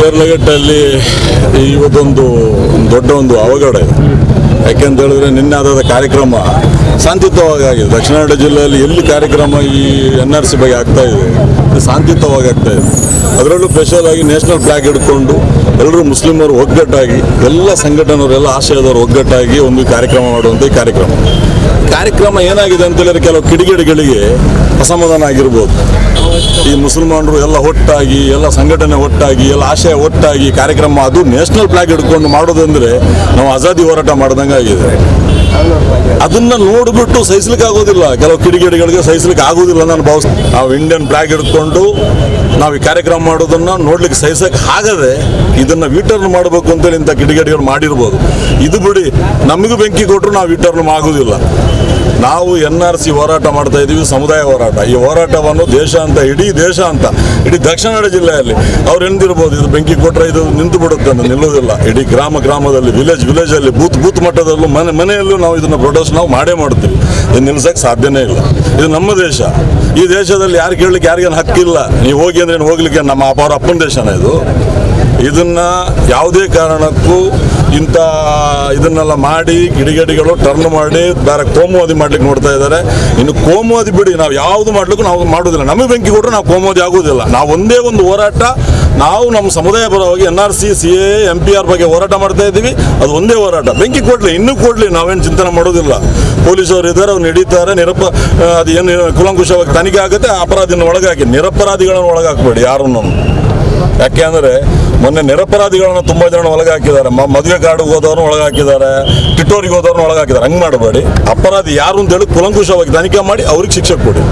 ಶಿಡ್ಲಘಟ್ಟಲ್ಲಿ ಇವತ್ತೊಂದು ದೊಡ್ಡ ಒಂದು ಅವಘಡ ಇದೆ. ಯಾಕೆಂತ ಹೇಳಿದ್ರೆ ನಿನ್ನೆ ಆದ ಕಾರ್ಯಕ್ರಮ ಶಾಂತಿಯುತವಾಗಿ ಆಗಿದೆ. ದಕ್ಷಿಣ ಕನ್ನಡ ಜಿಲ್ಲೆಯಲ್ಲಿ ಎಲ್ಲಿ ಕಾರ್ಯಕ್ರಮ ಈ NRC ಬಗ್ಗೆ ಆಗ್ತಾ ಇದೆ ಇದು ಶಾಂತಿಯುತವಾಗಿ ಆಗ್ತಾ ಇದೆ. ಅದರಲ್ಲೂ ಸ್ಪೆಷಲ್ ಆಗಿ ನ್ಯಾಷನಲ್ ಫ್ಲಾಗ್ ಹಿಡ್ಕೊಂಡು ಎಲ್ಲರೂ ಮುಸ್ಲಿಮರು ಒಗ್ಗಟ್ಟಾಗಿ ಎಲ್ಲ ಸಂಘಟನೆಯವರು ಎಲ್ಲ ಆಶಯದವರು ಒಗ್ಗಟ್ಟಾಗಿ ಒಂದು ಕಾರ್ಯಕ್ರಮ ಮಾಡುವಂಥ ಈ ಕಾರ್ಯಕ್ರಮ ಏನಾಗಿದೆ ಅಂತ ಹೇಳಿದ್ರೆ ಕೆಲವು ಕಿಡಿಗೇಡಿಗಳಿಗೆ ಅಸಮಾಧಾನ ಆಗಿರ್ಬೋದು. ಈ ಮುಸಲ್ಮಾನರು ಎಲ್ಲ ಒಟ್ಟಾಗಿ ಎಲ್ಲ ಸಂಘಟನೆ ಒಟ್ಟಾಗಿ ಎಲ್ಲ ಆಶಯ ಒಟ್ಟಾಗಿ ಕಾರ್ಯಕ್ರಮ ಅದು ನ್ಯಾಷನಲ್ ಫ್ಲಾಗ್ ಹಿಡ್ಕೊಂಡು ಮಾಡೋದಂದ್ರೆ ನಾವು ಆಜಾದಿ ಹೋರಾಟ ಮಾಡ್ದಂಗೆ ಆಗಿದೆ. ಅದನ್ನ ನೋಡ್ಬಿಟ್ಟು ಸಹಿಸ್ಲಿಕ್ಕೆ ಆಗೋದಿಲ್ಲ, ಕೆಲವು ಕಿಡಿಗೇಡಿಗಳಿಗೆ ಸಹಿಸ್ಲಿಕ್ಕೆ ಆಗೋದಿಲ್ಲ ನಾನು ಭಾವಿಸ್ತೀನಿ. ನಾವು ಇಂಡಿಯನ್ ಫ್ಲಾಗ್ ಹಿಡ್ಕೊಂಡು ನಾವು ಈ ಕಾರ್ಯಕ್ರಮ ಮಾಡೋದನ್ನ ನೋಡ್ಲಿಕ್ಕೆ ಸಹಿಸಕ್ಕೆ ಆಗದೆ ಇದನ್ನ ವಿಟರ್ನ್ ಮಾಡಬೇಕು ಅಂತೇಳಿ ಇಂಥ ಕಿಡಿಗೇಡಿಗಳು ಮಾಡಿರ್ಬೋದು. ಇದು ಬಿಡಿ, ನಮಗೂ ಬೆಂಕಿ ಕೊಟ್ಟರು ನಾವು ವಿಟರ್ನ್ ಆಗೋದಿಲ್ಲ. ನಾವು NRC ಹೋರಾಟ ಮಾಡ್ತಾ ಇದ್ದೀವಿ, ಸಮುದಾಯ ಹೋರಾಟ. ಈ ಹೋರಾಟವನ್ನು ದೇಶ ಅಂತ ಇಡೀ ದಕ್ಷಿಣ ಕನ್ನಡ ಜಿಲ್ಲೆಯಲ್ಲಿ ಅವ್ರು ಎಂದಿರ್ಬೋದು ಇದು ಬೆಂಕಿ ಕೊಟ್ಟರೆ ಇದು ನಿಂತು ಬಿಡುತ್ತೆ ಅಂತ. ನಿಲ್ಲೋದಿಲ್ಲ. ಇಡೀ ಗ್ರಾಮದಲ್ಲಿ ವಿಲೇಜಲ್ಲಿ ಬೂತ್ ಮಟ್ಟದಲ್ಲೂ ಮನೆಯಲ್ಲೂ ನಾವು ಇದನ್ನು ಪ್ರೊಟೆಸ್ಟ್ ನಾವು ಮಾಡೇ ಮಾಡ್ತೀವಿ. ಇದು ನಿಲ್ಸಕ್ಕೆ ಸಾಧ್ಯನೇ ಇಲ್ಲ. ಇದು ನಮ್ಮ ದೇಶ. ಈ ದೇಶದಲ್ಲಿ ಯಾರು ಕೇಳಲಿಕ್ಕೆ ಯಾರಿಗೇನು ಹಕ್ಕಿಲ್ಲ. ನೀವು ಹೋಗಿ ಅಂದ್ರೆ ಹೋಗ್ಲಿಕ್ಕೆ ನಮ್ಮ ಅವರ ಅಪ್ಪನ ದೇಶನ ಇದು. ಇದನ್ನ ಯಾವುದೇ ಕಾರಣಕ್ಕೂ ಇಂಥ ಇದನ್ನೆಲ್ಲ ಮಾಡಿ ಕಿಡಿಗೇಡಿಗಳು ಟರ್ನ್ ಮಾಡಿ ಬೇರೆ ಕೋಮುವಾದಿ ಮಾಡ್ಲಿಕ್ಕೆ ನೋಡ್ತಾ ಇದ್ದಾರೆ. ಇನ್ನು ಕೋಮುವಾದಿ ಬಿಡಿ, ನಾವು ಯಾವುದು ಮಾಡ್ಲಿಕ್ಕೂ ನಾವು ಮಾಡೋದಿಲ್ಲ. ನಮಗೆ ಬೆಂಕಿ ಕೊಟ್ಟರೆ ನಾವು ಕೋಮುವಾದಿ ಆಗೋದಿಲ್ಲ. ನಾವು ಒಂದೇ ಒಂದು ಹೋರಾಟ, ನಾವು ನಮ್ಮ ಸಮುದಾಯ ಪರವಾಗಿ NRC CA MPR ಬಗ್ಗೆ ಹೋರಾಟ ಮಾಡ್ತಾ ಇದ್ದೀವಿ. ಅದು ಒಂದೇ ಹೋರಾಟ. ಬೆಂಕಿ ಕೊಡಲಿ, ಇನ್ನೂ ಕೊಡಲಿ, ನಾವೇನು ಚಿಂತನೆ ಮಾಡೋದಿಲ್ಲ. ಪೊಲೀಸರು ಇದ್ದಾರೆ, ಅವ್ರು ನಡೀತಾರೆ. ಅದು ಏನು ಕುಲಂಕುಷವಾಗಿ ತನಿಖೆ ಆಗುತ್ತೆ. ಅಪರಾಧಿನ ಒಳಗಾಕಿ, ನಿರಪರಾಧಿಗಳನ್ನು ಒಳಗಾಕಬೇಡಿ ಯಾರನ್ನು. ಯಾಕೆ ಅಂದರೆ ಮೊನ್ನೆ ನಿರಪರಾಧಿಗಳನ್ನ ತುಂಬ ಜನ ಒಳಗಾಕಿದ್ದಾರೆ. ಮದುವೆ ಕಾರ್ಡ್ಗೆ ಹೋದವ್ರನ್ನ ಒಳಗಾಕಿದ್ದಾರೆ, ಟಿಟೋರಿಗೆ ಹೋದವ್ರನ್ನ ಒಳಗಾಕಿದ್ದಾರೆ. ಹಂಗೆ ಮಾಡಬೇಡಿ. ಅಪರಾಧಿ ಯಾರು ಅಂತೇಳಿ ಕುಲಂಕುಷವಾಗಿ ತನಿಖೆ ಮಾಡಿ ಅವ್ರಿಗೆ ಶಿಕ್ಷೆ ಕೊಡಿ.